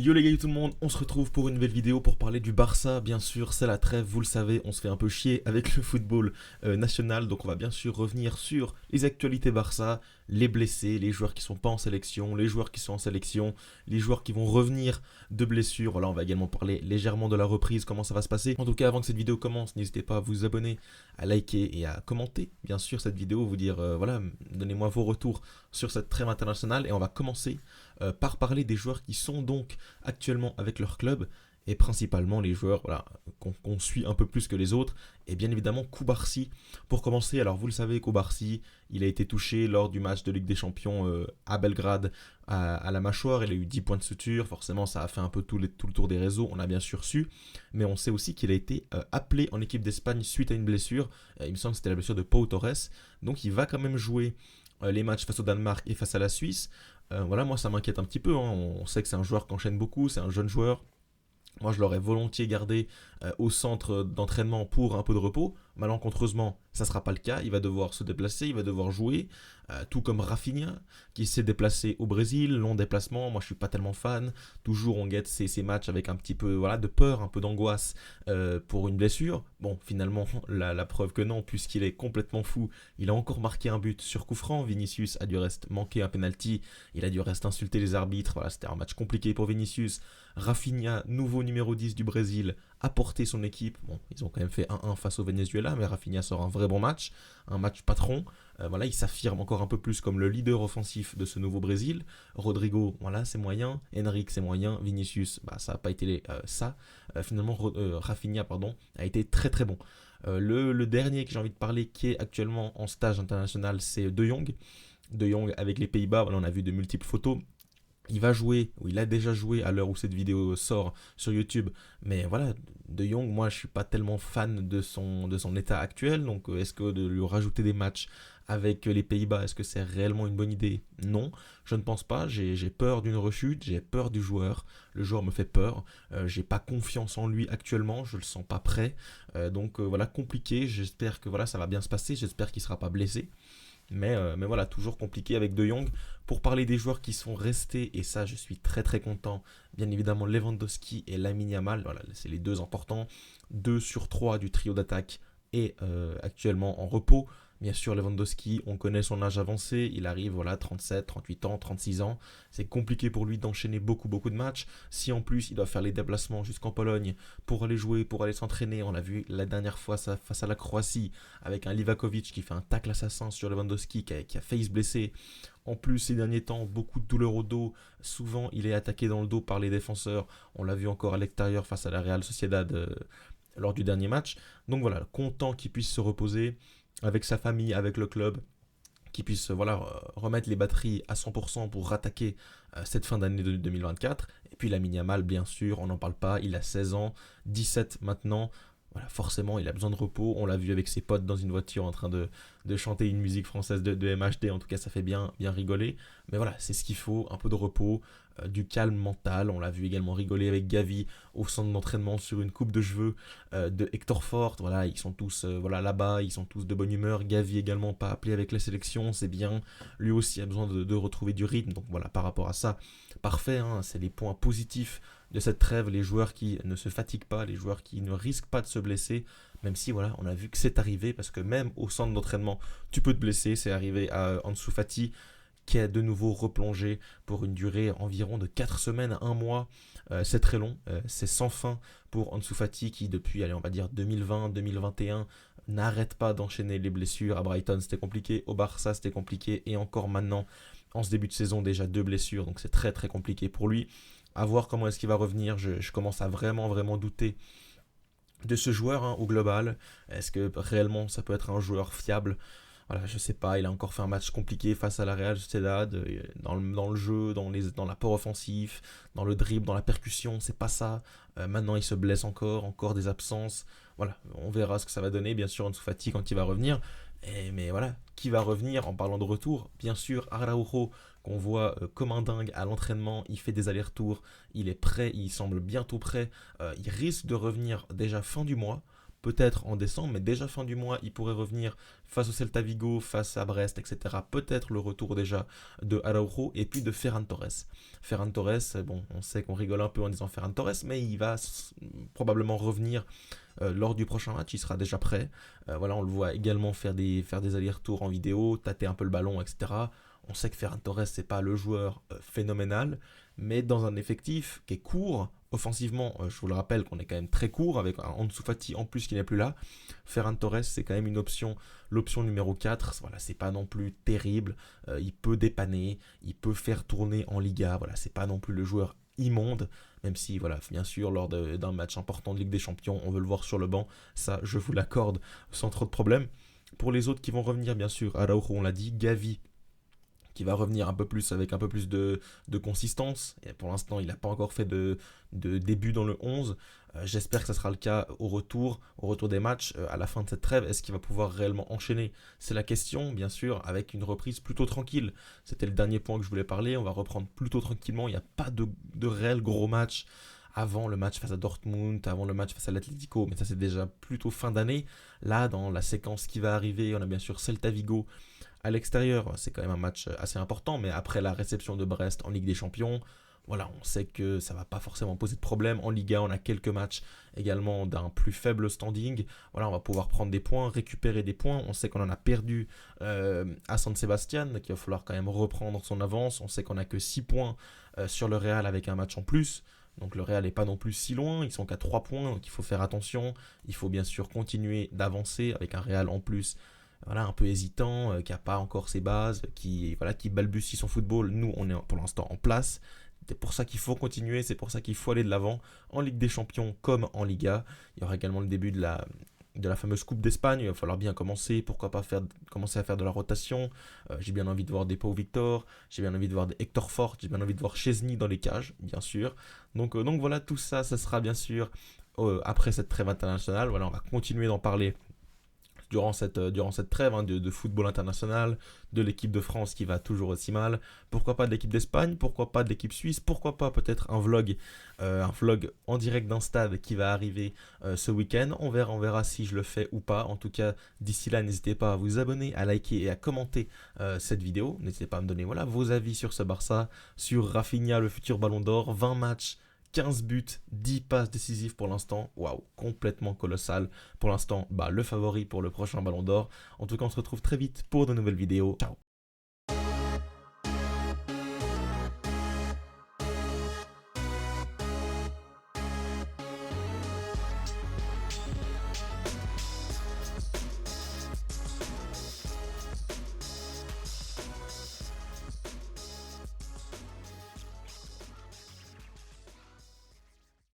Yo les gars, yo tout le monde, on se retrouve pour une nouvelle vidéo pour parler du Barça. Bien sûr, c'est la trêve, vous le savez, on se fait un peu chier avec le football national. Donc on va bien sûr revenir sur les actualités Barça, les blessés, les joueurs qui sont pas en sélection, les joueurs qui sont en sélection, les joueurs qui vont revenir de blessures. Voilà, on va également parler légèrement de la reprise, comment ça va se passer. En tout cas, avant que cette vidéo commence, n'hésitez pas à vous abonner, à liker et à commenter, bien sûr, cette vidéo, vous dire, voilà, donnez-moi vos retours sur cette trêve internationale. Et on va commencer par parler des joueurs qui sont donc actuellement avec leur club et principalement les joueurs voilà, qu'on suit un peu plus que les autres. Et bien évidemment, Koubarsi pour commencer. Alors vous le savez, Koubarsi, il a été touché lors du match de Ligue des Champions à Belgrade à la mâchoire. Il a eu 10 points de suture. Forcément, ça a fait un peu tout le tour des réseaux. On a bien sûr su. Mais on sait aussi qu'il a été appelé en équipe d'Espagne suite à une blessure. Il me semble que c'était la blessure de Pau Torres. Donc il va quand même jouer les matchs face au Danemark et face à la Suisse. Voilà, moi ça m'inquiète un petit peu, hein. On sait que c'est un joueur qui enchaîne beaucoup, c'est un jeune joueur. Moi, je l'aurais volontiers gardé au centre d'entraînement pour un peu de repos. Malencontreusement, ça ne sera pas le cas. Il va devoir se déplacer, il va devoir jouer. Tout comme Rafinha, qui s'est déplacé au Brésil, long déplacement. Moi, je ne suis pas tellement fan. Toujours, on guette ces matchs avec un petit peu voilà, de peur, un peu d'angoisse pour une blessure. Bon, finalement, la preuve que non, puisqu'il est complètement fou. Il a encore marqué un but sur coup franc. Vinicius a du reste manqué un penalty. Il a du reste insulté les arbitres. Voilà, c'était un match compliqué pour Vinicius. Rafinha, nouveau numéro 10 du Brésil, a porté son équipe. Bon, ils ont quand même fait 1-1 face au Venezuela, mais Rafinha sort un vrai bon match, un match patron. Voilà, il s'affirme encore un peu plus comme le leader offensif de ce nouveau Brésil. Rodrigo, voilà, c'est moyen. Henrik, c'est moyen. Vinicius, bah, ça n'a pas été ça. Finalement, Rafinha, pardon, a été très très bon. Le dernier que j'ai envie de parler, qui est actuellement en stage international, c'est De Jong. De Jong avec les Pays-Bas, voilà, on a vu de multiples photos. Il va jouer, ou il a déjà joué à l'heure où cette vidéo sort sur YouTube. Mais voilà, De Jong, moi je suis pas tellement fan de son état actuel. Donc est-ce que de lui rajouter des matchs avec les Pays-Bas, est-ce que c'est réellement une bonne idée? Non, je ne pense pas. J'ai peur d'une rechute, j'ai peur du joueur. Le joueur me fait peur. J'ai pas confiance en lui actuellement, je le sens pas prêt. Donc voilà, compliqué. J'espère que voilà, ça va bien se passer. J'espère qu'il sera pas blessé. Mais voilà, toujours compliqué avec De Jong. Pour parler des joueurs qui sont restés, et ça je suis très très content, bien évidemment Lewandowski et Lamine Yamal, voilà, c'est les deux importants. 2 sur 3 du trio d'attaque est actuellement en repos. Bien sûr, Lewandowski, on connaît son âge avancé, il arrive, voilà, 37, 38 ans, 36 ans. C'est compliqué pour lui d'enchaîner beaucoup de matchs. Si en plus il doit faire les déplacements jusqu'en Pologne pour aller jouer, pour aller s'entraîner, on l'a vu la dernière fois face à la Croatie, avec un Livakovic qui fait un tacle assassin sur Lewandowski, qui a failli se blesser. En plus, ces derniers temps, beaucoup de douleurs au dos. Souvent, il est attaqué dans le dos par les défenseurs. On l'a vu encore à l'extérieur face à la Real Sociedad lors du dernier match. Donc voilà, content qu'il puisse se reposer avec sa famille, avec le club, qu'il puisse voilà, remettre les batteries à 100% pour rattaquer cette fin d'année de 2024. Et puis la Yamal, bien sûr, on n'en parle pas, il a 16 ans, 17 maintenant. Voilà, forcément, il a besoin de repos. On l'a vu avec ses potes dans une voiture en train de chanter une musique française de MHD. En tout cas, ça fait bien rigoler. Mais voilà, c'est ce qu'il faut. Un peu de repos, du calme mental. On l'a vu également rigoler avec Gavi au centre d'entraînement sur une coupe de cheveux de Hector Fort. Voilà, ils sont tous voilà, là-bas. Ils sont tous de bonne humeur. Gavi également pas appelé avec la sélection. C'est bien. Lui aussi a besoin de retrouver du rythme. Donc voilà, par rapport à ça, parfait, hein, c'est les points positifs de cette trêve, les joueurs qui ne se fatiguent pas, les joueurs qui ne risquent pas de se blesser, même si voilà, on a vu que c'est arrivé, parce que même au centre d'entraînement, tu peux te blesser, c'est arrivé à Ansu Fati, qui a de nouveau replongé pour une durée environ de 4 semaines à 1 mois. C'est très long, c'est sans fin pour Ansu Fati qui depuis, allez, on va dire 2020-2021, n'arrête pas d'enchaîner les blessures. À Brighton c'était compliqué, au Barça c'était compliqué, et encore maintenant, en ce début de saison, déjà 2 blessures, donc c'est très très compliqué pour lui. À voir comment est-ce qu'il va revenir. Je commence à vraiment douter de ce joueur hein, au global. Est-ce que réellement ça peut être un joueur fiable? Voilà, je sais pas, il a encore fait un match compliqué face à la Real Sociedad, dans le jeu, dans l'apport offensif, dans le dribble, dans la percussion, c'est pas ça. Maintenant il se blesse encore des absences. Voilà, on verra ce que ça va donner, bien sûr, Ansu Fati quand il va revenir. Mais voilà, qui va revenir en parlant de retour? Bien sûr, Araujo, qu'on voit comme un dingue à l'entraînement, il fait des allers-retours, il est prêt, il semble bientôt prêt, il risque de revenir déjà fin du mois. peut-être en décembre, mais déjà fin du mois, il pourrait revenir face au Celta Vigo, face à Brest, etc. Peut-être le retour déjà de Araujo et puis de Ferran Torres. Ferran Torres, bon, on sait qu'on rigole un peu en disant Ferran Torres, mais il va probablement revenir lors du prochain match, il sera déjà prêt. Voilà, on le voit également faire des allers-retours en vidéo, tâter un peu le ballon, etc. On sait que Ferran Torres, c'est pas le joueur phénoménal, mais dans un effectif qui est court, offensivement, je vous le rappelle qu'on est quand même très court, avec un Ansu Fati en plus qui n'est plus là. Ferran Torres, c'est quand même une option, l'option numéro 4, voilà, c'est pas non plus terrible, il peut dépanner, il peut faire tourner en Liga, voilà, c'est pas non plus le joueur immonde, même si, voilà, bien sûr, lors d'un match important de Ligue des Champions, on veut le voir sur le banc, ça, je vous l'accorde sans trop de problème. Pour les autres qui vont revenir, bien sûr, Araujo, on l'a dit, Gavi, qui va revenir un peu plus avec un peu plus de consistance. Et pour l'instant, il n'a pas encore fait de début dans le 11. J'espère que ça sera le cas au retour des matchs, à la fin de cette trêve. Est-ce qu'il va pouvoir réellement enchaîner? C'est la question, bien sûr, avec une reprise plutôt tranquille. C'était le dernier point que je voulais parler. On va reprendre plutôt tranquillement. Il n'y a pas de réel gros match avant le match face à Dortmund, avant le match face à l'Atlético, mais ça c'est déjà plutôt fin d'année. Là, dans la séquence qui va arriver, on a bien sûr Celta Vigo à l'extérieur, c'est quand même un match assez important, mais après la réception de Brest en Ligue des Champions, voilà, on sait que ça ne va pas forcément poser de problème. En Liga, on a quelques matchs également d'un plus faible standing. Voilà, on va pouvoir prendre des points, récupérer des points. On sait qu'on en a perdu à San Sebastian, qu'il va falloir quand même reprendre son avance. On sait qu'on n'a que 6 points sur le Real avec un match en plus. Donc le Real n'est pas non plus si loin, ils sont qu'à 3 points, donc il faut faire attention. Il faut bien sûr continuer d'avancer avec un Real en plus, voilà, un peu hésitant, qui n'a pas encore ses bases, voilà, qui balbutie son football. Nous, on est pour l'instant en place. C'est pour ça qu'il faut continuer, c'est pour ça qu'il faut aller de l'avant en Ligue des Champions comme en Liga. Il y aura également le début de la fameuse Coupe d'Espagne. Il va falloir bien commencer, pourquoi pas commencer à faire de la rotation. J'ai bien envie de voir des Pau Victor, j'ai bien envie de voir des Hector Fort, j'ai bien envie de voir Chesney dans les cages, bien sûr. Donc voilà, tout ça, ça sera bien sûr après cette trêve internationale. Voilà, on va continuer d'en parler durant cette trêve, hein, de football international, de l'équipe de France qui va toujours aussi mal. Pourquoi pas de l'équipe d'Espagne, pourquoi pas de l'équipe suisse, pourquoi pas peut-être un vlog en direct d'un stade qui va arriver ce week-end. On verra si je le fais ou pas. En tout cas, d'ici là, n'hésitez pas à vous abonner, à liker et à commenter cette vidéo. N'hésitez pas à me donner, voilà, vos avis sur ce Barça, sur Rafinha, le futur Ballon d'Or, 20 matchs, 15 buts, 10 passes décisives pour l'instant. Waouh, complètement colossal. Pour l'instant, le favori pour le prochain Ballon d'Or. En tout cas, on se retrouve très vite pour de nouvelles vidéos. Ciao.